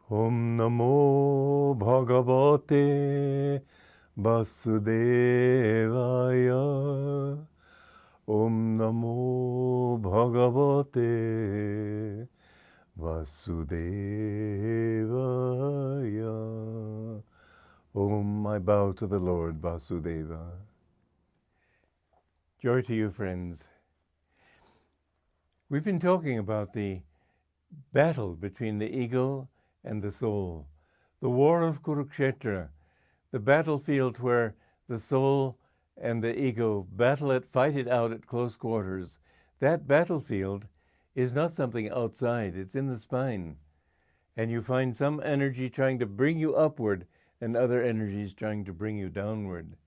Om Namo Bhagavate Vasudevaya. Om Namo Bhagavate Vasudevaya. Om, I bow to the Lord Vasudeva. Joy to you, friends. We've been talking about the battle between the ego and the soul, the war of Kurukshetra, the battlefield where the soul and the ego battle it, fight it out at close quarters. That battlefield is not something outside, it's in the spine. And you find some energy trying to bring you upward and other energies trying to bring you downward.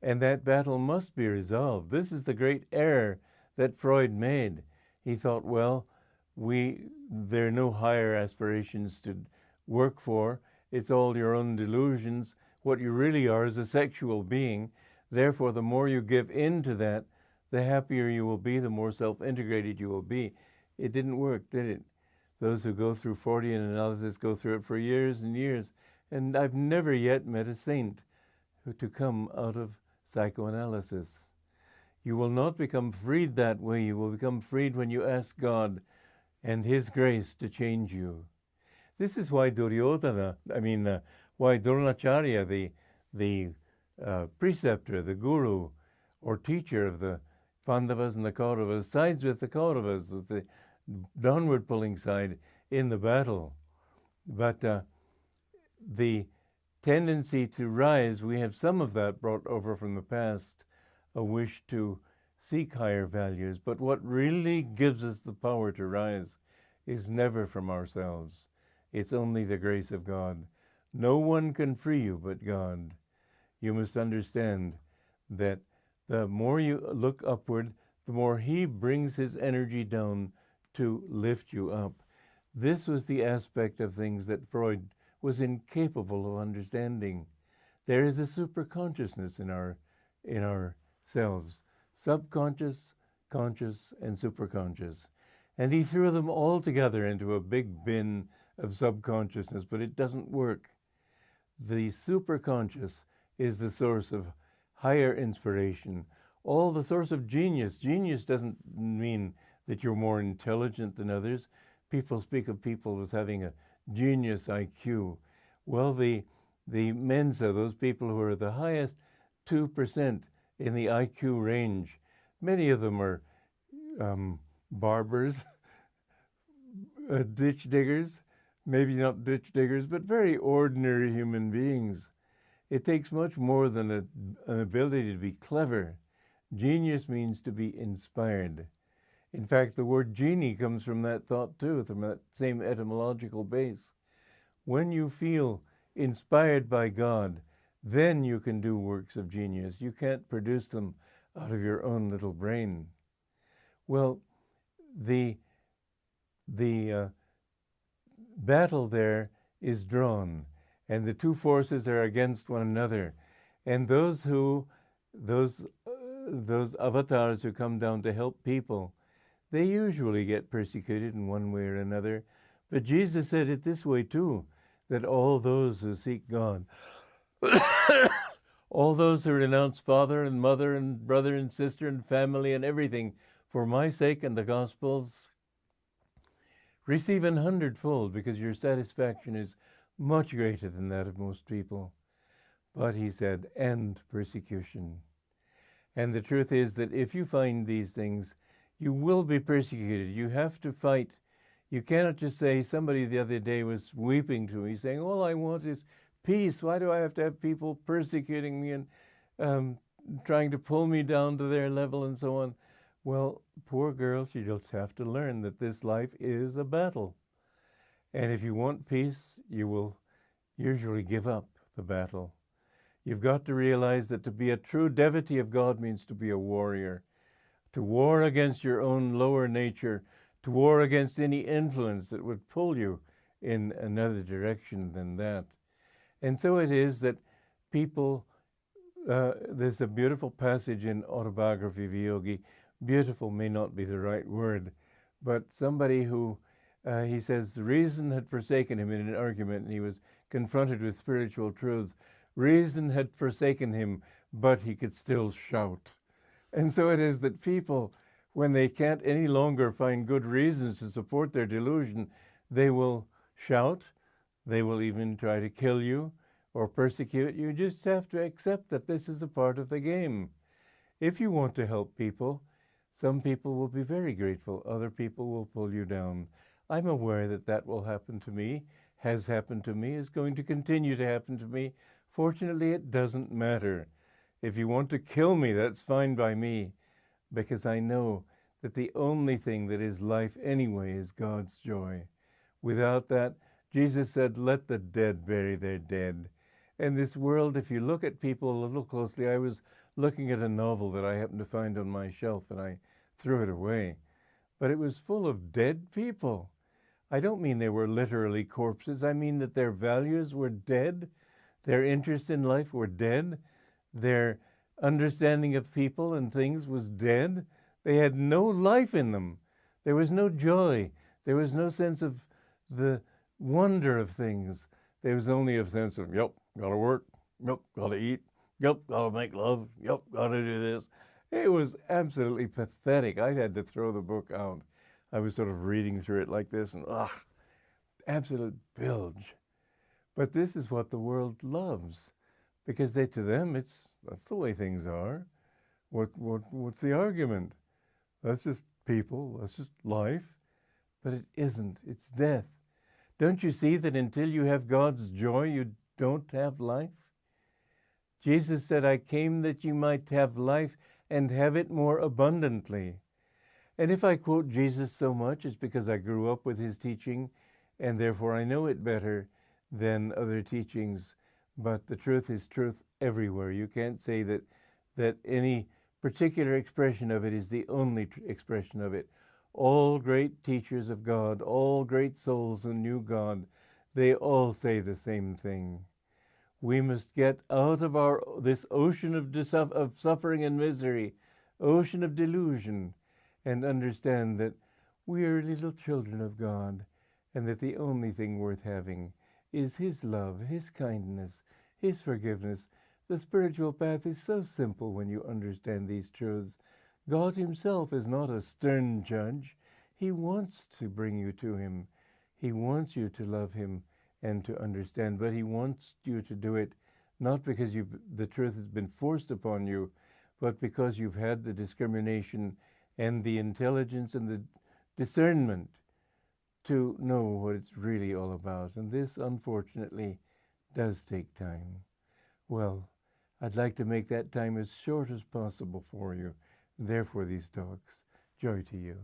And that battle must be resolved. This is the great error that Freud made. He thought, well, there are no higher aspirations to work for. It's all your own delusions. What you really are is a sexual being. Therefore, the more you give in to that, the happier you will be, the more self-integrated you will be. It didn't work, did it? Those who go through Freudian analysis go through it for years and years. And I've never yet met a saint to come out of psychoanalysis. You will not become freed that way. You will become freed when you ask God and His grace to change you. This is why why Dronacharya, the preceptor, the guru, or teacher of the Pandavas and the Kauravas, sides with the Kauravas, with the downward pulling side in the battle. But the tendency to rise, we have some of that brought over from the past, a wish to seek higher values. But what really gives us the power to rise is never from ourselves. It's only the grace of God. No one can free you but God. You must understand that the more you look upward, the more He brings His energy down to lift you up. This was the aspect of things that Freud was incapable of understanding. There is a superconsciousness in our selves, subconscious, conscious, and superconscious. And he threw them all together into a big bin of subconsciousness, but it doesn't work. The superconscious is the source of higher inspiration, all the source of genius. Genius doesn't mean that you're more intelligent than others. People speak of people as having a genius IQ. Well, the Mensa, those people who are the highest 2% in the IQ range, many of them are barbers, ditch diggers, maybe not ditch diggers, but very ordinary human beings. It takes much more than an ability to be clever. Genius means to be inspired. In fact, the word genie comes from that thought too, from that same etymological base. When you feel inspired by God, then you can do works of genius. You can't produce them out of your own little brain. Well, the battle there is drawn, and the two forces are against one another. And those avatars who come down to help people, they usually get persecuted in one way or another. But Jesus said it this way too, that all those who seek God, all those who renounce father and mother and brother and sister and family and everything for my sake and the gospel's, receive 100-fold, because your satisfaction is much greater than that of most people. But he said, and persecution. And the truth is that if you find these things, you will be persecuted. You have to fight. You cannot just say, somebody the other day was weeping to me, saying, all I want is peace. Why do I have to have people persecuting me and trying to pull me down to their level and so on? Well, poor girl, she just have to learn that this life is a battle. And if you want peace, you will usually give up the battle. You've got to realize that to be a true devotee of God means to be a warrior, to war against your own lower nature, to war against any influence that would pull you in another direction than that. And so it is that people, there's a beautiful passage in Autobiography of a Yogi. Beautiful may not be the right word, but somebody who He says reason had forsaken him in an argument, and he was confronted with spiritual truths. Reason had forsaken him, but he could still shout. And so it is that people, when they can't any longer find good reasons to support their delusion, they will shout. They will even try to kill you or persecute you. You just have to accept that this is a part of the game. If you want to help people, some people will be very grateful. Other people will pull you down. I'm aware that that will happen to me, has happened to me, is going to continue to happen to me. Fortunately, it doesn't matter. If you want to kill me, that's fine by me, because I know that the only thing that is life anyway is God's joy. Without that, Jesus said, let the dead bury their dead. And this world, if you look at people a little closely, I was looking at a novel that I happened to find on my shelf, and I threw it away. But it was full of dead people. I don't mean they were literally corpses. I mean that their values were dead. Their interests in life were dead. Their understanding of people and things was dead. They had no life in them. There was no joy. There was no sense of the wonder of things. There was only a sense of, yep, gotta work, yep, gotta eat, yep, gotta make love, yep, gotta do this. It was absolutely pathetic. I had to throw the book out. I was sort of reading through it like this, and absolute bilge. But this is what the world loves, because to them, that's the way things are. What's the argument? That's just people, that's just life. But it isn't, it's death. Don't you see that until you have God's joy, you don't have life? Jesus said, I came that you might have life and have it more abundantly. And if I quote Jesus so much, it's because I grew up with his teaching, and therefore I know it better than other teachings. But the truth is truth everywhere. You can't say that any particular expression of it is the only expression of it. All great teachers of God, all great souls who knew God, they all say the same thing. We must get out of this ocean of suffering and misery, ocean of delusion, and understand that we are little children of God, and that the only thing worth having is his love, his kindness, his forgiveness. The spiritual path is so simple when you understand these truths. God himself is not a stern judge. He wants to bring you to him. He wants you to love him and to understand, but he wants you to do it not because the truth has been forced upon you, but because you've had the discrimination and the intelligence and the discernment to know what it's really all about. And this, unfortunately, does take time. Well, I'd like to make that time as short as possible for you. Therefore, these talks. Joy to you.